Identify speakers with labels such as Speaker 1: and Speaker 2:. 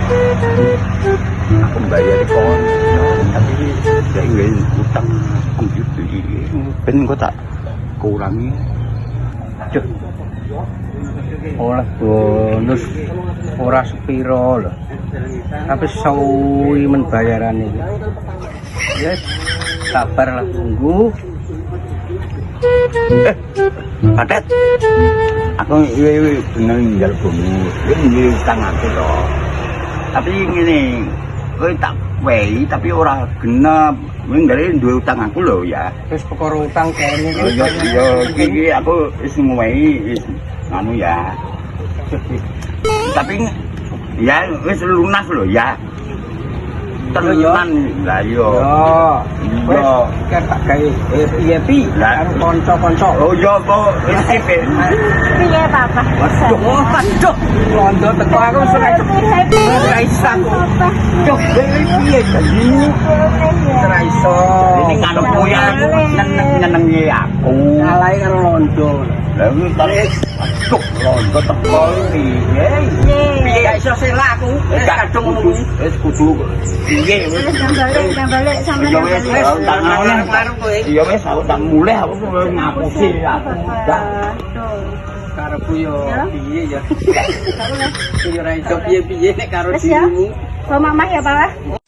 Speaker 1: Aku bayar kon, tapi dia ingin utang komputer ben kok tak kurangi. Cuk. Oleh bonus ora sepiro lho. Tapi sawi men bayaran iki. Yes, sabar lah tunggu. Patet. Aku iki bener ninggal bonus. Iki utang aku to. Tapi ngene, kowe tak wehi tapi ora genep. Nggale duwe utang aku lho ya.
Speaker 2: Terus perkara utang kene
Speaker 1: Yo iki aku wis ngwehi wis anu ya. Tapi ya wis lunas lho ya. Tenan lah yo. Yo.
Speaker 2: Kan tak gawe piye-piye karo kanca-kanca.
Speaker 1: Oh yo kok wis piye?
Speaker 3: Piye Papa?
Speaker 2: Waduh, londo teko aku ora iso. Cuk, piye jadi? Ora iso.
Speaker 1: Ini kan ya nyenengi aku.
Speaker 2: Ngalahi karo londo.
Speaker 1: Lah iki tarik cuk londo teko piye?
Speaker 2: Piye gak iso selak aku. Kadung
Speaker 1: Wis kudu piye wis.
Speaker 3: Jam balik sampe
Speaker 1: Ya wis iya wis aku tak mulih aku ngapusi aku.
Speaker 2: karepku yo piye ya. Yo ora iso piye-piye nek karo dirimu.
Speaker 3: Kok mamah ya Pak?